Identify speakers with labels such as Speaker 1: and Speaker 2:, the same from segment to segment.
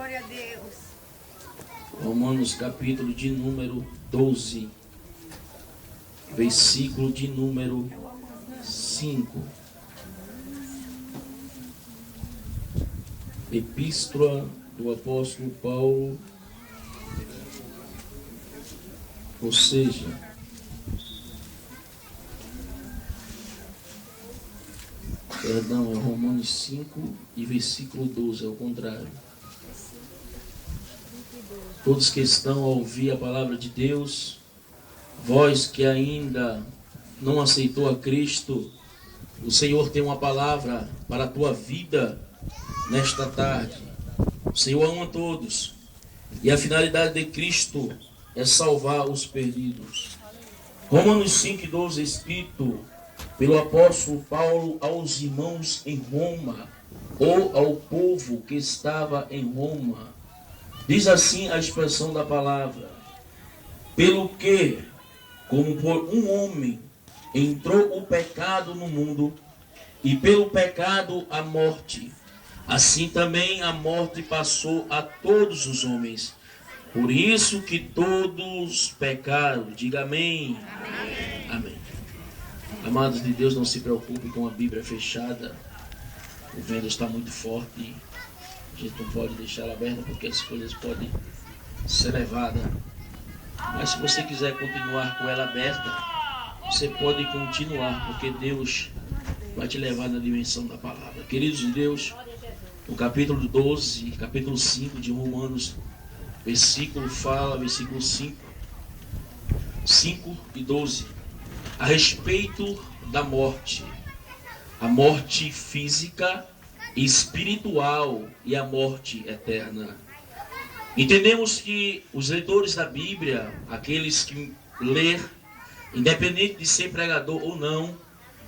Speaker 1: Glória a Deus.
Speaker 2: Romanos capítulo de número 12, versículo de número 5. Epístola do apóstolo Paulo, ou seja, perdão, é Romanos 5 e versículo 12, ao contrário. Todos que estão a ouvir a palavra de Deus, vós que ainda não aceitou a Cristo, o Senhor tem uma palavra para a tua vida nesta tarde. O Senhor ama todos e a finalidade de Cristo é salvar os perdidos. Romanos 5:12, escrito pelo apóstolo Paulo aos irmãos em Roma, ou ao povo que estava em Roma. Diz assim a expressão da palavra: pelo que, como por um homem entrou o pecado no mundo, e pelo pecado a morte, assim também a morte passou a todos os homens. Por isso que todos pecaram. Diga amém. Amém. Amém. Amados de Deus, não se preocupe com a Bíblia fechada. O vento está muito forte. A gente não pode deixar ela aberta porque as coisas podem ser levadas. Mas se você quiser continuar com ela aberta, você pode continuar, porque Deus vai te levar na dimensão da palavra. Queridos de Deus, no capítulo 12, capítulo 5 de Romanos, versículo 5 e 12, a respeito da morte, a morte física, espiritual e a morte eterna. Entendemos que os leitores da Bíblia, aqueles que ler, independente de ser pregador ou não,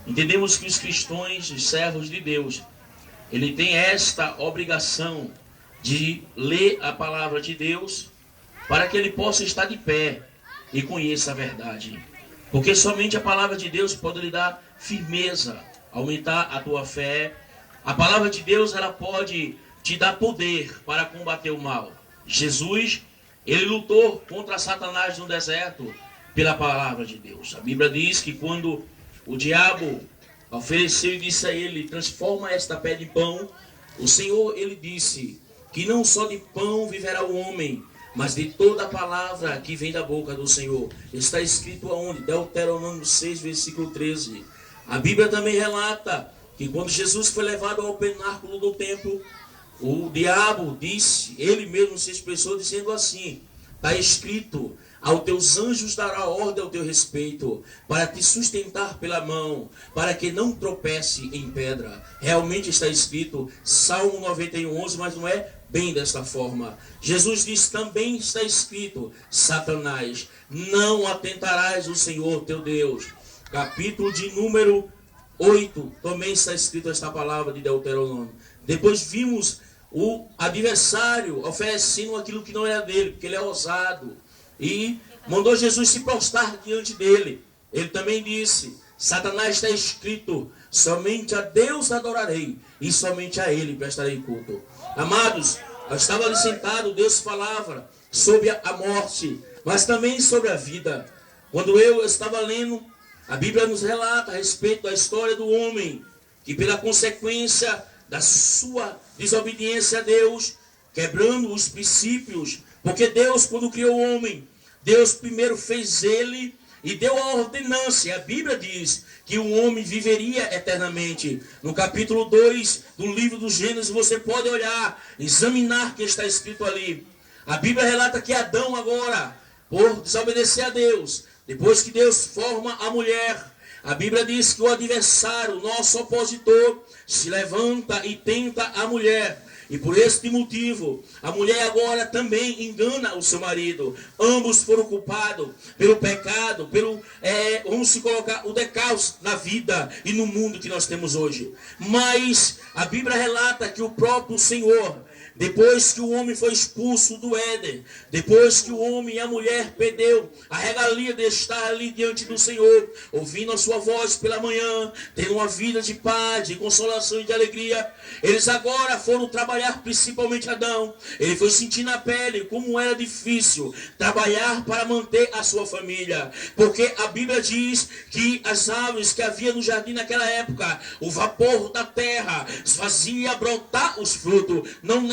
Speaker 2: entendemos que os cristãos, os servos de Deus, ele tem esta obrigação de ler a palavra de Deus para que ele possa estar de pé e conheça a verdade. Porque somente a palavra de Deus pode lhe dar firmeza, aumentar a tua fé. A palavra de Deus, ela pode te dar poder para combater o mal. Jesus, ele lutou contra Satanás no deserto pela palavra de Deus. A Bíblia diz que quando o diabo ofereceu e disse a ele: transforma esta pedra em pão, o Senhor, ele disse que não só de pão viverá o homem, mas de toda a palavra que vem da boca do Senhor. Está escrito aonde? Deuteronômio 6, versículo 13. A Bíblia também relata que quando Jesus foi levado ao pináculo do templo, o diabo disse, ele mesmo se expressou dizendo assim: está escrito, aos teus anjos dará ordem ao teu respeito, para te sustentar pela mão, para que não tropece em pedra. Realmente está escrito, Salmo 91:11, mas não é bem desta forma. Jesus diz, também está escrito, Satanás, não atentarás o Senhor teu Deus. Capítulo de número 8, também está escrito esta palavra de Deuteronômio. Depois vimos o adversário oferecendo aquilo que não era dele, porque ele é ousado, e mandou Jesus se prostrar diante dele. Ele também disse, Satanás, está escrito, somente a Deus adorarei e somente a ele prestarei culto. Amados, eu estava ali sentado, Deus falava sobre a morte, mas também sobre a vida. Quando eu estava lendo, a Bíblia nos relata a respeito da história do homem, que pela consequência da sua desobediência a Deus, quebrando os princípios, porque Deus, quando criou o homem, Deus primeiro fez ele e deu a ordenância. A Bíblia diz que o homem viveria eternamente. No capítulo 2 do livro do Gênesis, você pode olhar, examinar o que está escrito ali. A Bíblia relata que Adão agora, por desobedecer a Deus, depois que Deus forma a mulher, a Bíblia diz que o adversário, o nosso opositor, se levanta e tenta a mulher. E por este motivo, a mulher agora também engana o seu marido. Ambos foram culpados pelo pecado, vamos se colocar, o decaos na vida e no mundo que nós temos hoje. Mas a Bíblia relata que o próprio Senhor depois que o homem foi expulso do Éden, depois que o homem e a mulher perdeu a regalia de estar ali diante do Senhor, ouvindo a sua voz pela manhã, tendo uma vida de paz, de consolação e de alegria, eles agora foram trabalhar, principalmente Adão. Ele foi sentir na pele como era difícil trabalhar para manter a sua família, porque a Bíblia diz que as árvores que havia no jardim naquela época, o vapor da terra fazia brotar os frutos, não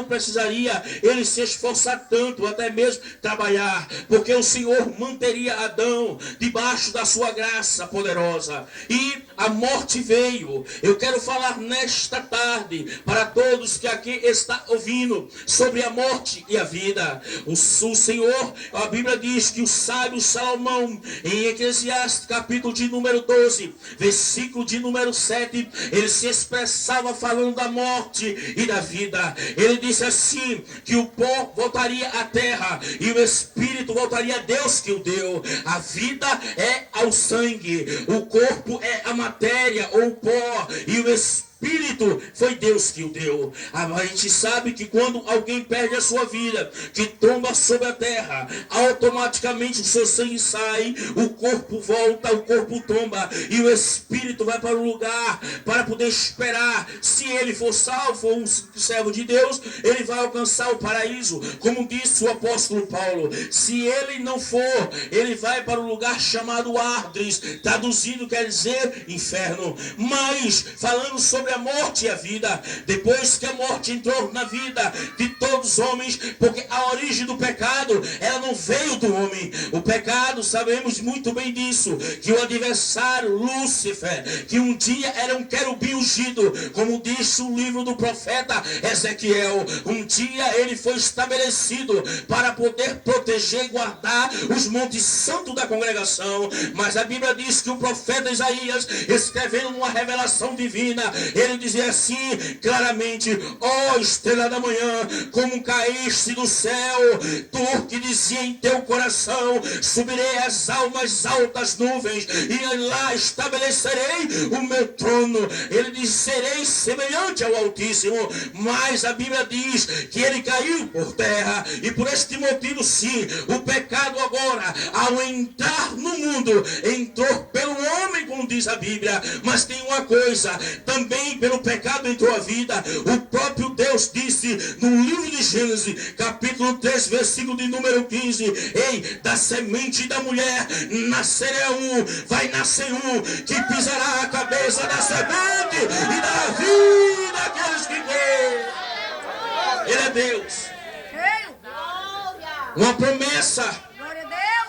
Speaker 2: precisaria ele se esforçar tanto, até mesmo trabalhar, porque o Senhor manteria Adão debaixo da sua graça poderosa. E a morte veio. Eu quero falar nesta tarde para todos que aqui está ouvindo sobre a morte e a vida. O Senhor, a Bíblia diz que o sábio Salomão, em Eclesiastes capítulo de número 12, versículo de número 7, ele se expressava falando da morte e da vida. Ele disse assim, que o pó voltaria à terra e o espírito voltaria a Deus que o deu. A vida é ao sangue, o corpo é a matéria ou o pó, e o espírito foi Deus que o deu. A gente sabe que quando alguém perde a sua vida, que tomba sobre a terra, automaticamente o seu sangue sai, o corpo volta, o corpo tomba, e o espírito vai para o lugar para poder esperar. Se ele for salvo, ou um servo de Deus, ele vai alcançar o paraíso, como disse o apóstolo Paulo. Se ele não for, ele vai para o lugar chamado Hades, traduzido quer dizer inferno. Mas falando sobre a morte e a vida, depois que a morte entrou na vida de todos os homens, porque a origem do pecado, ela não veio do homem. O pecado, sabemos muito bem disso, que o adversário Lúcifer, que um dia era um querubim ungido, como diz o livro do profeta Ezequiel, um dia ele foi estabelecido para poder proteger e guardar os montes santos da congregação. Mas a Bíblia diz que o profeta Isaías, escrevendo uma revelação divina, ele dizia assim claramente: ó estrela da manhã, como caíste do céu, tu que dizia em teu coração, subirei às mais altas nuvens, e lá estabelecerei o meu trono. Ele diz, serei semelhante ao Altíssimo. Mas a Bíblia diz que ele caiu por terra, e por este motivo sim, o pecado agora, ao entrar no mundo, entrou pelo homem, como diz a Bíblia. Mas tem uma coisa, também pelo pecado entrou a vida. O próprio Deus disse no livro de Gênesis, capítulo 3, versículo de número 15: ei, da semente da mulher nascerá um, vai nascer um, que pisará a cabeça da semente e da vida aqueles que creem. Ele é Deus. Uma promessa.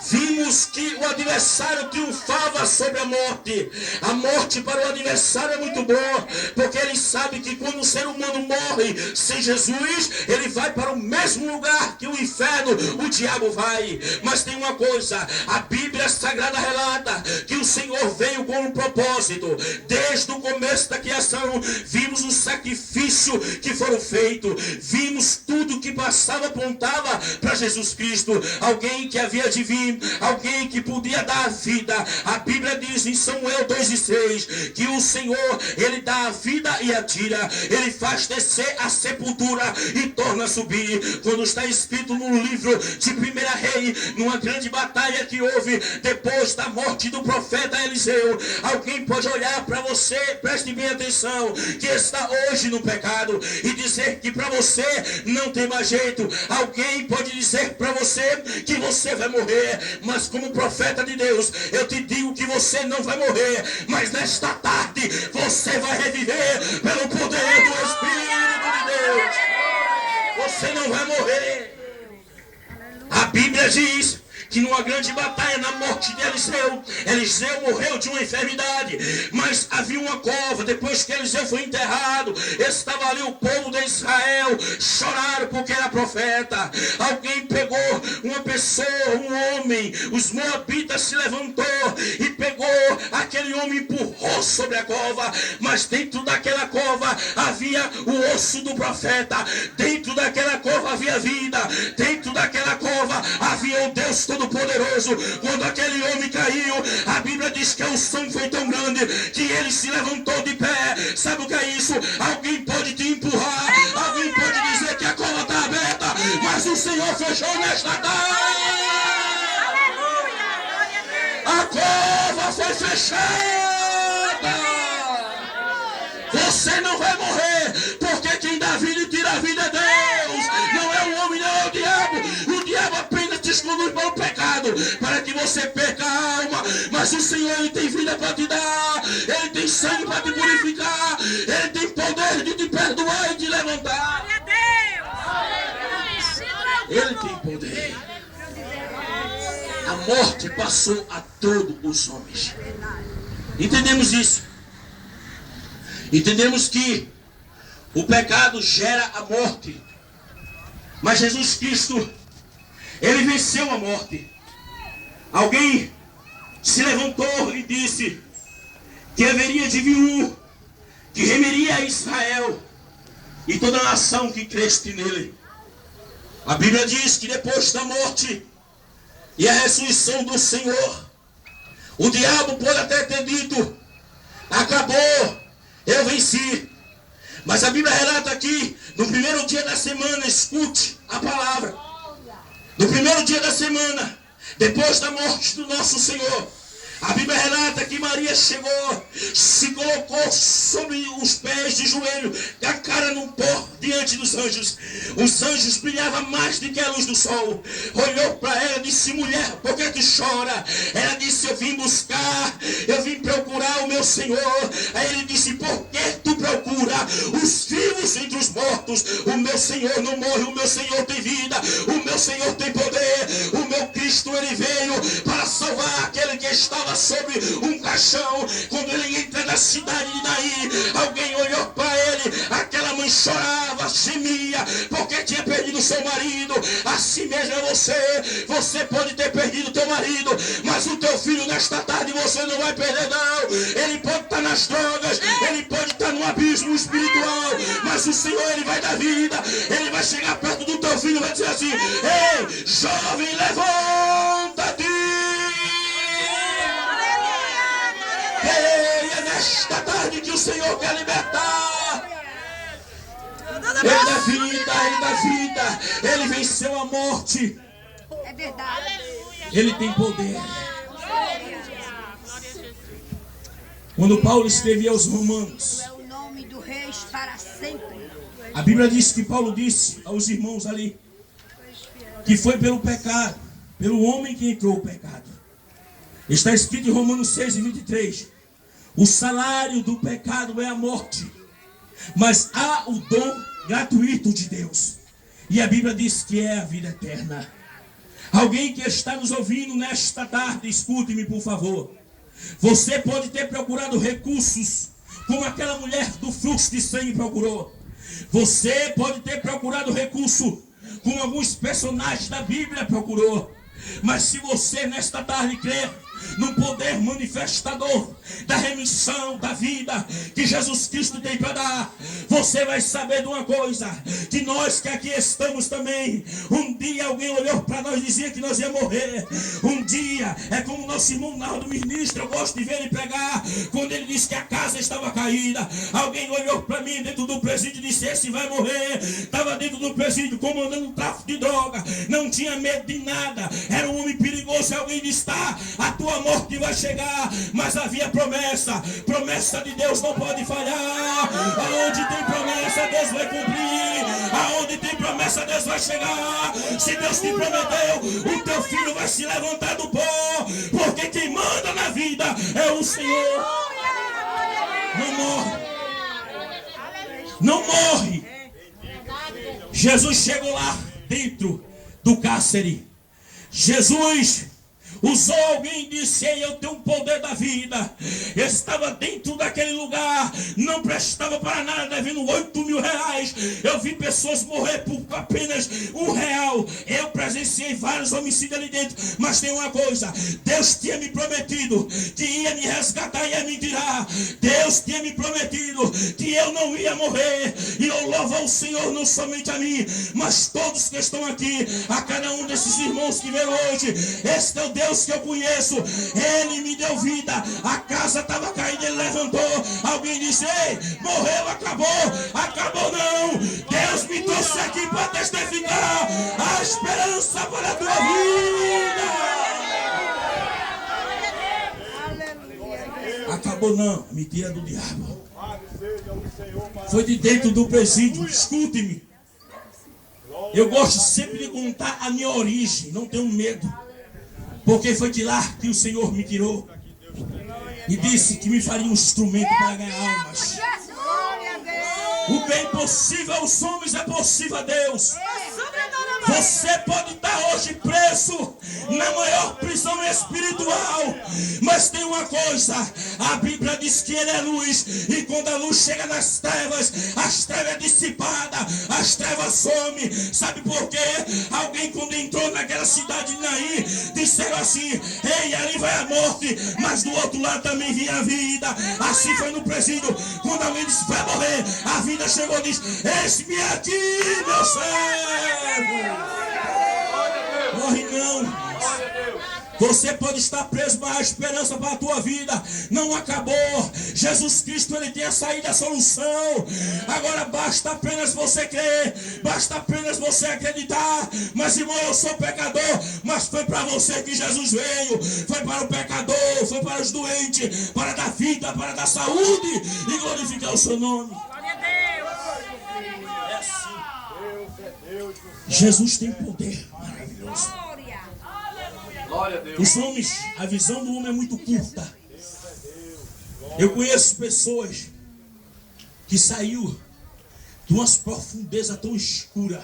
Speaker 2: Vimos que o adversário triunfava sobre a morte. A morte para o adversário é muito boa, porque ele sabe que quando o ser humano morre sem Jesus, ele vai para o mesmo lugar que o inferno, o diabo vai. Mas tem uma coisa, a Bíblia Sagrada relata que o Senhor veio com um propósito. Desde o começo da criação, vimos o sacrifício que foram feitos, vimos tudo que passava, apontava para Jesus Cristo, alguém que havia de vir, alguém que podia dar a vida. A Bíblia diz em Samuel 2:6 que o Senhor, ele dá a vida e a tira, ele faz descer a sepultura e torna a subir. Quando está escrito no livro de 1 Rei, numa grande batalha que houve depois da morte do profeta Eliseu, alguém pode olhar para você, preste bem atenção, que está hoje no pecado, e dizer que para você não tem mais jeito. Alguém pode dizer para você que você vai morrer, mas como profeta de Deus, eu te digo que você não vai morrer, mas nesta tarde você vai reviver pelo poder do Espírito de Deus. Você não vai morrer. A Bíblia diz que numa grande batalha, na morte de Eliseu, Eliseu morreu de uma enfermidade, mas havia uma cova. Depois que Eliseu foi enterrado, estava ali o povo de Israel, choraram porque era profeta. Alguém pegou uma pessoa, um homem, os moabitas se levantou e pegou aquele homem, empurrou sobre a cova, mas dentro daquela cova havia o osso do profeta, dentro daquela cova havia vida, dentro daquela cova havia o Deus Todo-Poderoso. Quando aquele homem caiu, a Bíblia diz que a unção foi tão grande que ele se levantou de pé. Sabe o que é isso? Alguém pode te empurrar, alguém pode dizer o Senhor fechou nesta tarde. A cova foi fechada. Você não vai morrer, porque quem dá vida e tira a vida é Deus. Não é o homem, não é o diabo. O diabo apenas te conduz para o pecado, para que você perca a alma. Mas o Senhor, Ele tem vida para te dar. Ele tem sangue para te purificar. Ele tem poder de te perdoar e te levantar. Ele tem poder. A morte passou a todos os homens. Entendemos isso. Entendemos que o pecado gera a morte. Mas Jesus Cristo, Ele venceu a morte. Alguém se levantou e disse que haveria de vir um que remeria a Israel e toda a nação que creste nele. A Bíblia diz que depois da morte e a ressurreição do Senhor, o diabo pode até ter dito: acabou, eu venci. Mas a Bíblia relata aqui, no primeiro dia da semana, escute a palavra. No primeiro dia da semana, depois da morte do nosso Senhor, a Bíblia relata que Maria chegou, se colocou sobre os pés de joelho, com a cara no pó diante dos anjos. Os anjos brilhavam mais do que a luz do sol. Olhou para ela e disse: mulher, por que tu chora? Ela disse: eu vim buscar, eu vim procurar o meu Senhor. Aí ele disse: por que tu procura os vivos entre os mortos? O meu Senhor não morre, o meu Senhor tem vida, o meu Senhor tem poder. O meu Cristo, Ele veio para salvar aquele que estava sobre um caixão. Quando ele entra na cidade de Naim, alguém olhou para ele, aquela mãe chorava, gemia, porque tinha perdido seu marido. Assim mesmo é você. Você pode ter perdido teu marido, mas o teu filho nesta tarde você não vai perder não. Ele pode estar nas drogas, ele pode estar no abismo espiritual, mas o Senhor, Ele vai dar vida. Ele vai chegar perto do teu filho e vai dizer assim: ei, jovem, levanta-te. É nesta tarde que o Senhor quer libertar. Ele dá vida, Ele dá vida. Ele venceu a morte.
Speaker 1: É verdade.
Speaker 2: Ele tem poder. Quando Paulo escrevia aos Romanos,
Speaker 1: É o nome do Rei para sempre.
Speaker 2: a Bíblia diz que Paulo disse aos irmãos ali que foi pelo pecado, pelo homem que entrou o pecado. Está escrito em Romanos 6:23: o salário do pecado é a morte, mas há o dom gratuito de Deus, e a Bíblia diz que é a vida eterna. Alguém que está nos ouvindo nesta tarde, escute-me por favor. Você pode ter procurado recursos como aquela mulher do fluxo de sangue procurou. Você pode ter procurado recurso como alguns personagens da Bíblia procurou. Mas se você nesta tarde crer no poder manifestador da remissão da vida que Jesus Cristo tem para dar, você vai saber de uma coisa: que nós que aqui estamos também, um dia alguém olhou para nós e dizia que nós ia morrer. Um dia, é como nosso irmão Naldo ministra, eu gosto de ver ele pregar, quando ele disse que a casa estava caída. Alguém olhou para mim dentro do presídio e disse: esse vai morrer. Estava dentro do presídio comandando o tráfico de droga, não tinha medo de nada, era um homem perigoso. Alguém disse: tá, a tua morte vai chegar, mas havia promessa. Promessa de Deus não pode falhar. Aonde tem promessa, Deus vai cumprir. Aonde tem promessa, Deus vai chegar. Se Deus te prometeu, o teu filho vai se levantar do pó, porque quem manda na vida é o Senhor. Não morre. Não morre. Jesus chegou lá dentro do cárcere. Jesus usou alguém e disse: ei, eu tenho o poder da vida. Eu estava dentro daquele lugar, não prestava para nada, devendo 8.000 reais. Eu vi pessoas morrer por apenas R$1. Eu presenciei vários homicídios ali dentro. Mas tem uma coisa: Deus tinha me prometido que ia me resgatar e ia me tirar. Deus tinha me prometido que eu não ia morrer. E eu louvo ao Senhor, não somente a mim, mas todos que estão aqui, a cada um desses irmãos que vieram hoje. Este é o Deus que eu conheço. Ele me deu vida. A casa estava caída, Ele levantou. Alguém disse: ei, morreu, acabou. Acabou não. Deus me trouxe aqui para testificar. A
Speaker 3: acabou não. Mentira do diabo. Foi de dentro do presídio. Escute-me. Eu gosto sempre de contar a minha origem. Não tenho medo. Porque foi de lá que o Senhor me tirou. E disse que me faria um instrumento para ganhar almas. O que é impossível aos homens é possível a Deus. Você pode estar hoje preso na maior prisão espiritual, mas tem uma coisa: a Bíblia diz que Ele é luz, e quando a luz chega nas trevas, as trevas é dissipada, as trevas somem. Sabe por quê? Alguém, quando entrou naquela cidade de Naim, disseram assim: ei, ali vai a morte, mas do outro lado também vinha a vida. Assim foi no presídio. Quando alguém disse vai morrer, a vida chegou e disse: eis-me aqui, meu servo. Morre não. Você pode estar preso, mas a esperança para a tua vida não acabou. Jesus Cristo, Ele tem a saída, a solução. Agora basta apenas você crer, basta apenas você acreditar. Mas irmão, eu sou pecador, mas foi para você que Jesus veio. Foi para o pecador, foi para os doentes, para dar vida, para dar saúde e glorificar o seu nome. É assim. Jesus tem poder maravilhoso. Os homens, a visão do homem é muito curta. Eu conheço pessoas que saiu de umas profundezas tão escuras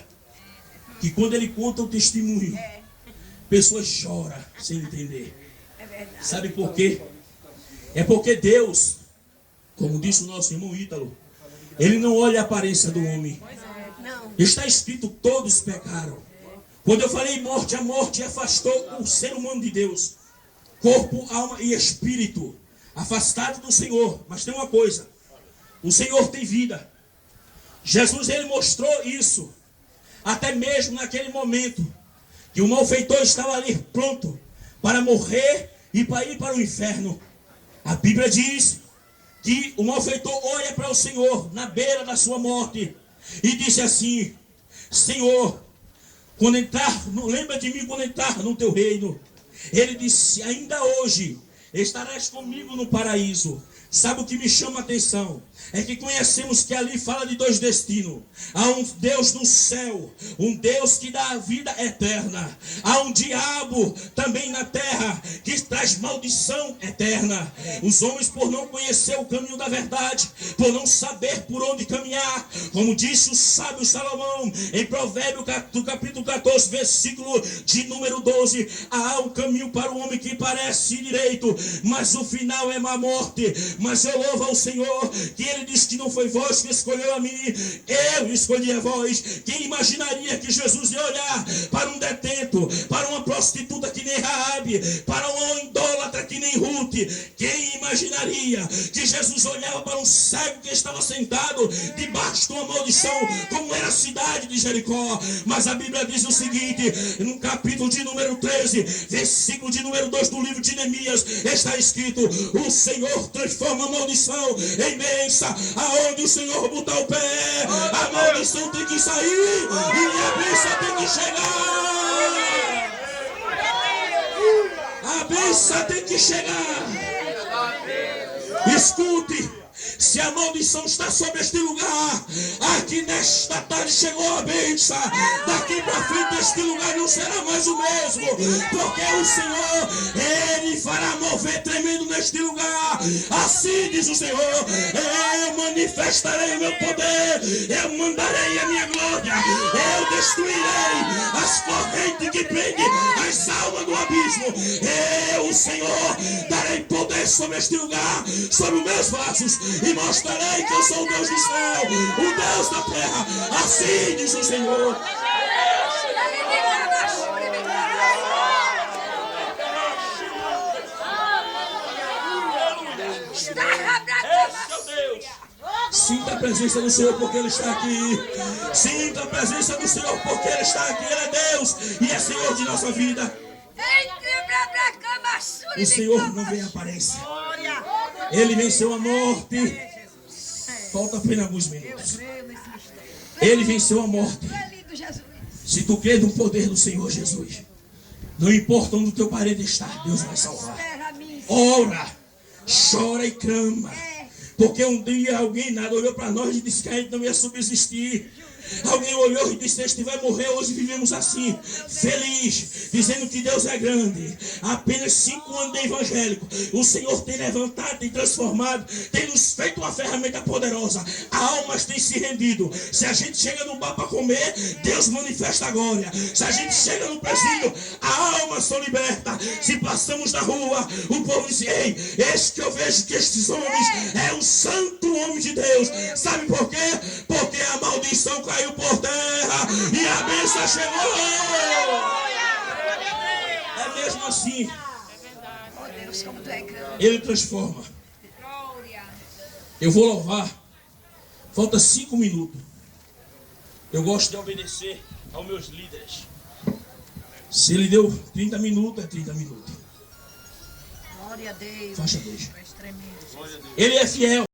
Speaker 3: que quando ele conta o testemunho, pessoas choram sem entender. Sabe por quê? É porque Deus, como disse o nosso irmão Ítalo, Ele não olha a aparência do homem. Está escrito: todos pecaram. Quando eu falei morte, a morte afastou o ser humano de Deus. Corpo, alma e espírito. Afastado do Senhor. Mas tem uma coisa: o Senhor tem vida. Jesus, Ele mostrou isso. Até mesmo naquele momento que o malfeitor estava ali pronto para morrer e para ir para o inferno. A Bíblia diz que o malfeitor olha para o Senhor na beira da sua morte e disse assim: Senhor, quando entrar, lembra de mim quando entrar no teu reino. Ele disse: ainda hoje estarás comigo no paraíso. Sabe o que me chama a atenção? É que conhecemos que ali fala de dois destinos. Há um Deus no céu, um Deus que dá a vida eterna. Há um diabo também na terra que traz maldição eterna. Os homens, por não conhecer o caminho da verdade, por não saber por onde caminhar, como disse o sábio Salomão em Provérbio do capítulo 14, versículo de número 12: há um caminho para o homem que parece direito, mas o final é má morte. Mas eu louvo ao Senhor que Ele disse que não foi vós que escolheu a mim, eu escolhi a vós. Quem imaginaria que Jesus ia olhar para um detento, para uma prostituta que nem Raabe, para um idólatra que nem Ruth? Quem imaginaria que Jesus olhava para um cego que estava sentado debaixo de uma maldição, como era a cidade de Jericó? Mas a Bíblia diz o seguinte, no capítulo de número 13, versículo de número 2 do livro de Neemias, está escrito: o Senhor transforma a maldição em bênção. Aonde o Senhor botar o pé, a maldição tem que sair e a bênção tem que chegar. A bênção tem que chegar. Escute, se a maldição está sobre este lugar, aqui nesta tarde chegou a bênção. Daqui para frente este lugar não será mais o mesmo, porque o Senhor, Ele fará mover tremendo neste lugar. Assim diz o Senhor: eu manifestarei o meu poder, eu mandarei a minha glória, eu destruirei as correntes que prendem as almas do abismo. Eu, o Senhor, darei poder sobre este lugar, sobre os meus vasos, e mostrarei que eu sou o Deus do céu, o Deus da terra. Assim diz o Senhor. Sinta a presença do Senhor porque Ele está aqui. Sinta a presença do Senhor porque Ele está aqui. Ele é Deus e é Senhor de nossa vida. O Senhor não vem à aparência. Ele venceu a morte. Falta apenas alguns minutos. Ele venceu a morte. Se tu crê no poder do Senhor Jesus, não importa onde o teu parente está, Deus vai salvar. Ora, chora e clama. Porque um dia alguém nada olhou para nós e disse que a gente não ia subsistir. Alguém olhou e disse: este vai morrer. Hoje vivemos assim, feliz, dizendo que Deus é grande. Apenas 5 anos de evangélico, o Senhor tem levantado, tem transformado, tem nos feito uma ferramenta poderosa. Almas têm se rendido. Se a gente chega no bar para comer, Deus manifesta a glória. Se a gente chega no presídio, a alma são libertas. Se passamos na rua, o povo diz: ei, este que eu vejo que estes homens é um santo homem de Deus. Sabe por quê? Porque a maldição caiu por terra e a bênção chegou. É mesmo assim.
Speaker 1: Oh Deus, como tu é grande.
Speaker 3: Ele transforma. Eu vou louvar. Falta 5 minutos. Eu gosto de obedecer aos meus líderes. Se ele deu 30 minutos, é 30 minutos.
Speaker 1: Glória a Deus.
Speaker 3: Faixa 2.
Speaker 1: Tu és tremendo.
Speaker 3: Ele é fiel.